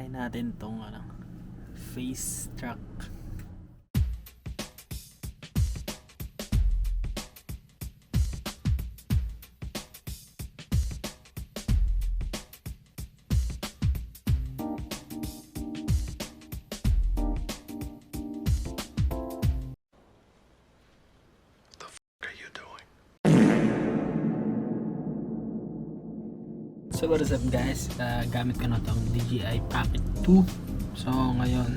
try natin tong face track. So what's up guys, gamit ko na itong DJI Pocket 2. So ngayon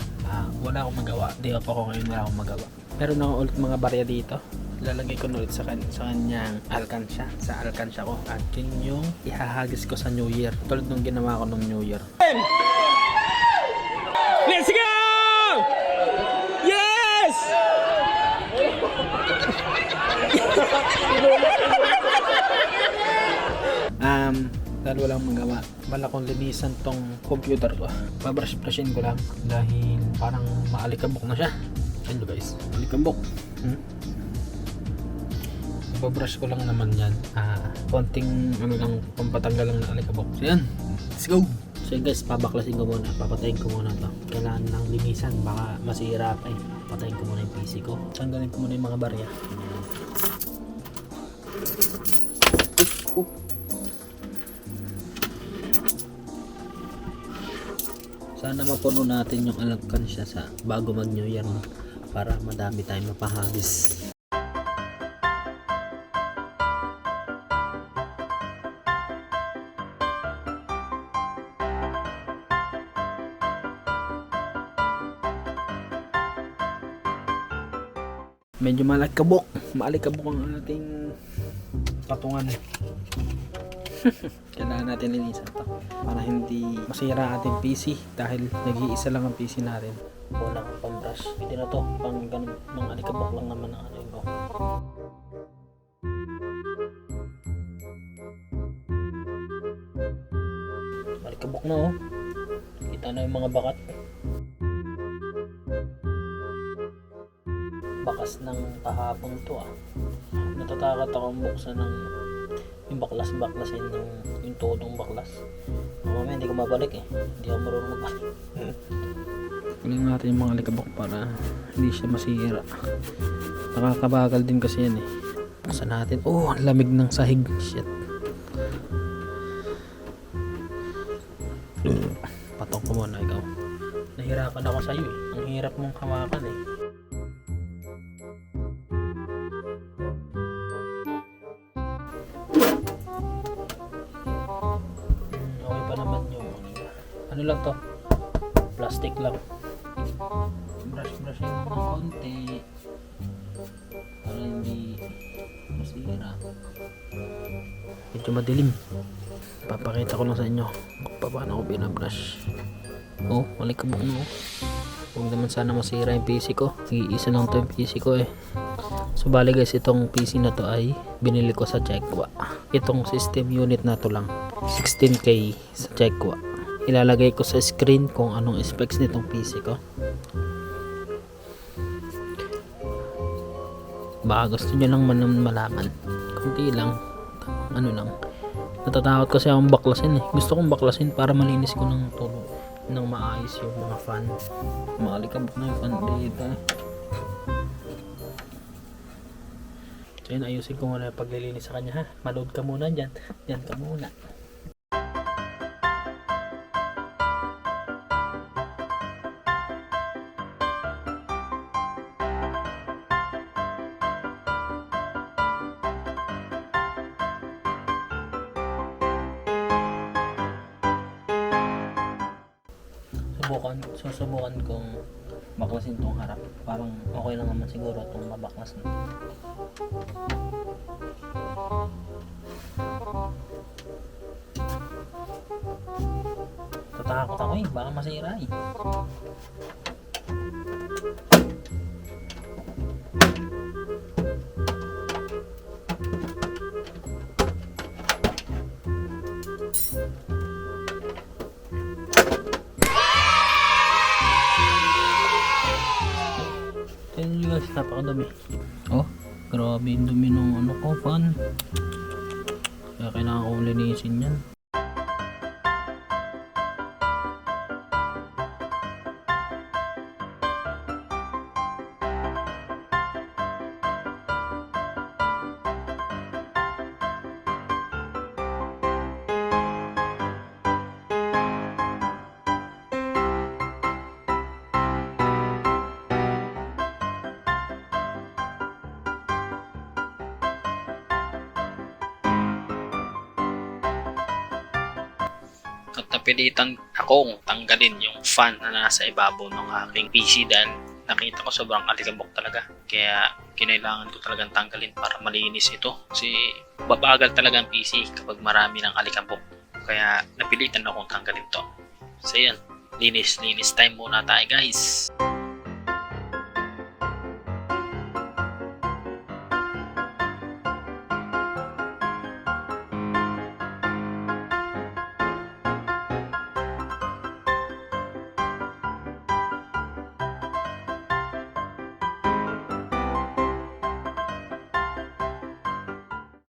wala akong magawa, day off ako ngayon, wala akong magawa. Meron ako ulit mga barya dito, lalagay ko na ulit sa kanyang alkansya, sa alkansya ko, at yun yung ihahagis ko sa New Year, tulad nung ginawa ko nung New Year. Let's go! Yes! Dahil walang magawa, bala kong linisan tong computer ko. Babrush-brushin ko lang dahil parang maalikabok na siya. Ayun guys, alikabok. Babrush ko lang naman yan. Konting lang, pampatanggal lang na alikabok. So yan, let's go! So guys, pabaklasin ko muna, papatayin ko muna to. Kailangan lang linisan, baka masira pa eh. Patayin ko muna yung PC ko. Tanggalin ko muna yung mga barya. Sana mapuno natin yung alkansya sa bago mag New Year para madami tayong mapahagis. Medyo maalikabok ang ating patungan. Kailangan natin linisan to para hindi masira ating PC dahil nag-iisa lang ang PC natin. Wala akong pang-brush. Hindi na to, pang ganun, mga alikabok lang naman ang ano ko. Alikabok na oh. Kita na yung mga bakat. Bakas ng kahapon to natatakot akong buksan ng yung baklasin yung todong baklas. Mamaya hindi ko mabalik eh, hindi ako marunong magbalik. Kunin natin yung mga alikabok para hindi siya masira. Nakakabagal din kasi yan eh. Buksan natin. Oh, ang lamig ng sahig. Shit. Patong ko muna ikaw. Nahirapan ako sa'yo eh. Ang hirap mong hawakan eh. Ano lang to? Plastic lang. Brush ng konti para hindi masira. Medyo madilim. Papakita ko lang sa inyo kung paano ko binabrush. Oh, malikabok na oh. Huwag naman sana masira yung PC ko. Iisa lang to yung PC ko eh. So bali guys, itong PC na to ay binili ko sa Checkwa. Itong system unit na to lang 16K sa Checkwa. Ilalagay ko sa screen kung anong specs nitong PC ko. Baka gusto nyo lang malaman. Kunti lang. Ano lang. Natatakot kasi akong baklasin eh. Gusto kong baklasin para malinis ko ng tulo. Nang maayos yung mga fan. Maalikabok na yung fan dito eh. So yun, ayusin ko muna yung paglilinis sa kanya ha. Maload ka muna dyan. Dyan ka muna. Susubukan kong baklasin tong harap. Parang okay lang naman siguro itong mabaklas na. Tatakot ako eh, baka masira eh. Tignan nyo guys, napakadumi. Oh, grabe yung dumi ng ano ko, fan. Kaya kailangan kong linisin yan. napilitan akong tanggalin yung fan na nasa ibabaw ng aking PC dahil nakita ko sobrang alikabok talaga. Kaya kinailangan ko talagang tanggalin para malinis ito. Kasi babagal talaga ang PC kapag marami ng alikabok. Kaya napilitan akong tanggalin to. So yan, linis time muna tayo guys.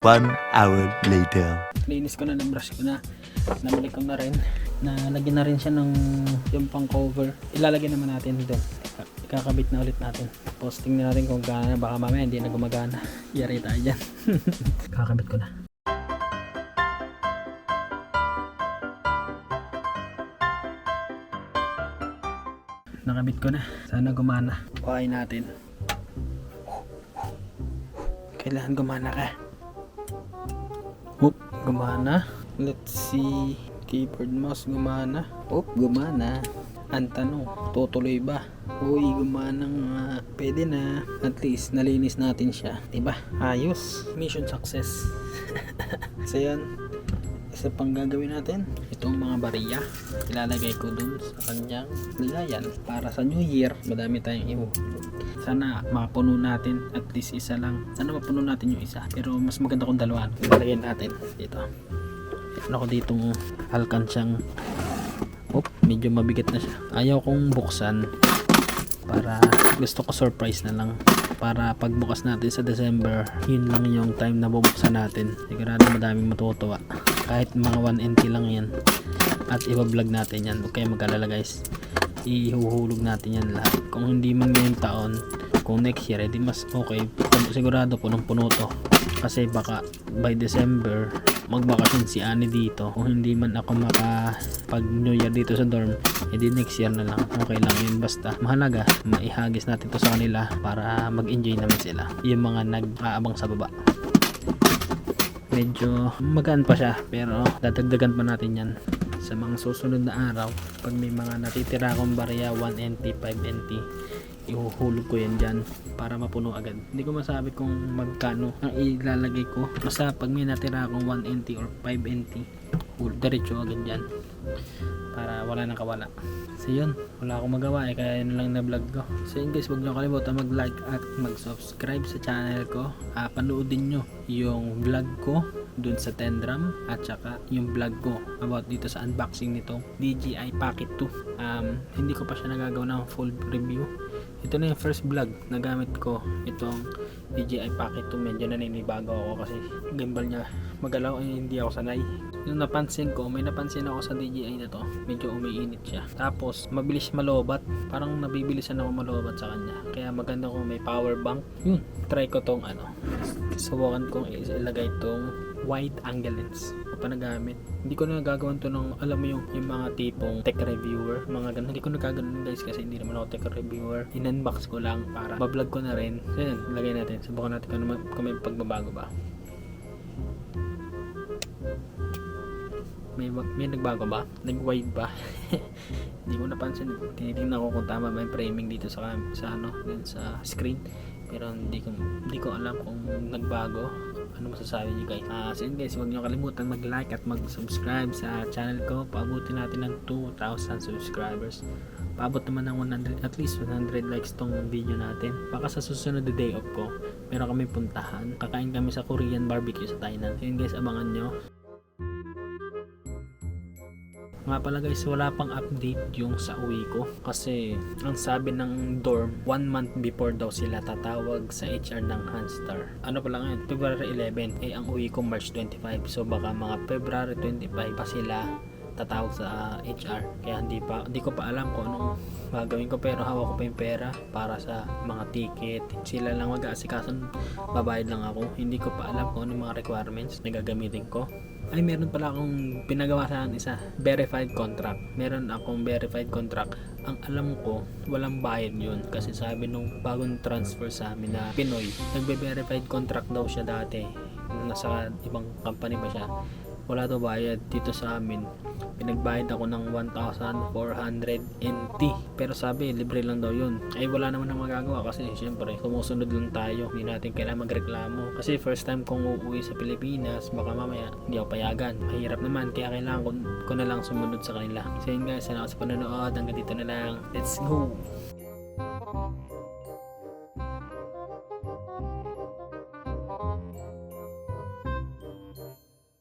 One hour later. Linis ko na, brush ko na. Nabalik ko na rin. Nalagyan na rin siya ng yung pang cover. Ilalagay naman natin doon. Ikakabit na ulit natin. Posting na natin kung gana. Baka mamaya hindi na gumagana. Yari tayo dyan. Kakabit ko na. Nakabit ko na. Sana gumana. Kuhain natin. Kailangan gumana ka. Oop, gumana. Let's see. Keyboard mouse gumana. Oop, gumana. Ang tanong, tutuloy ba? Uy, gumana nga. Pwede na. At least, nalinis natin siya. Diba? Ayos. Mission success. So yan. Isa pang gagawin natin. Itong mga bariya. Ilalagay ko dun sa kanyang lagayan. Para sa New Year, madami tayong ihuhulog. Sana mapuno natin at least isa lang. Sana mapuno natin yung isa. Pero mas maganda kung dalawa. Ilalagay natin dito. Meron ako ditong alkansyang. Medyo mabigat na siya. Ayaw kong buksan. Para gusto ko surprise na lang. Para pagbukas natin sa December, yun lang yung time na bubuksan natin. Sigurado madaming matutuwa. Kahit mga 1NT lang yan. At iba-vlog natin yan. Huwag kayo mag-alala guys. Ihuhulog natin yan lahat. Kung hindi man ngayong taon, kung next year, edi mas okay. Sigurado punong-puno to. Kasi baka by December, magbakasyon si Ani dito. Kung hindi man ako pag New Year dito sa dorm, edi next year na lang. Okay lang yun. Basta mahalaga, maihagis natin to sa kanila para mag-enjoy naman sila. Yung mga nag-aabang sa baba. Medyo magaan pa siya, pero dadagdagan pa natin yan sa mga susunod na araw. Pag may mga natitira akong barya 1NT, 5NT, ihuhulog ko yan dyan para mapuno agad. Hindi ko masabi kung magkano ang ilalagay ko. Basta pag may natira akong 1NT or 5NT, diretso agad dyan para wala nang kawala. So yun, wala akong magawa kaya yun lang na vlog ko. So yun guys, huwag nyo kalimutan mag-like at mag-subscribe sa channel ko. Panoodin nyo yung vlog ko dun sa Tendram at saka yung vlog ko about dito sa unboxing nitong DJI Pocket 2. Hindi ko pa siya nagagawa ng full review. Ito na yung first vlog na gamit ko itong DJI Pocket 2. Medyo naninibago ako kasi gimbal niya magalaw hindi ako sanay. Yung napansin ko, may napansin ako sa DJI na to, medyo umiinit siya. Tapos mabilis malobat, parang nabibilisan ako malobat sa kanya. Kaya maganda kung may power bank. Yun, try ko tong subukan kong ilagay tong wide angle lens pa nagamit. Hindi ko na gagawin to ng, alam mo yung mga tipong tech reviewer, mga ganun. Hindi ko na gagawin guys kasi hindi naman ako tech reviewer. In-unbox ko lang para ma-vlog ko na rin. So yan, lagay natin. Subukan natin kung may pagbabago ba. May nagbago ba? Nag-wide ba? Hindi ko napansin. Tinitingnan ko kung tama ba yung framing dito sa screen. Pero hindi ko alam kung nagbago. Ano masasabi niyo guys? So yun guys, huwag niyo kalimutan mag-like at mag-subscribe sa channel ko. Paabutin natin ng 2,000 subscribers. Paabot naman ng 100, at least 100 likes tong video natin. Baka sa susunod na day off ko, meron kami puntahan. Kakain kami sa Korean barbecue sa Thailand. So yun guys, abangan nyo. Nga pala guys, wala pang update yung sa uwi ko kasi ang sabi ng dorm 1 month before daw sila tatawag sa HR ng Hanstar. Ano pala ngayon? February 11. Ang uwi ko March 25. So baka mga February 25 pa sila tatawag sa HR. Kaya hindi ko pa alam kung anong gagawin ko, pero hawak ko pa yung pera para sa mga ticket. Sila lang mag-aasikaso, babayad lang ako. Hindi ko pa alam kung anong mga requirements na gagamitin ko. Ay, meron pala akong pinagawa sa isa, verified contract. Meron akong verified contract. Ang alam ko, walang bayad yun. Kasi sabi nung bagong transfer sa amin na Pinoy, nagbe-verified contract daw siya dati. Nasa ibang company pa siya. Wala daw bayad. Dito sa amin, nagbayad ako ng 1,400 NT. Pero sabi, libre lang daw yun. Ay wala naman na magagawa kasi syempre sumusunod lang tayo. Hindi natin kailangan magreklamo. Kasi first time kong uuwi sa Pilipinas, baka mamaya hindi ako payagan. Mahirap naman, kaya kailangan ko na lang sumunod sa kanila. So yun guys, salamat sa panonood. Hanggang dito na lang. Let's go!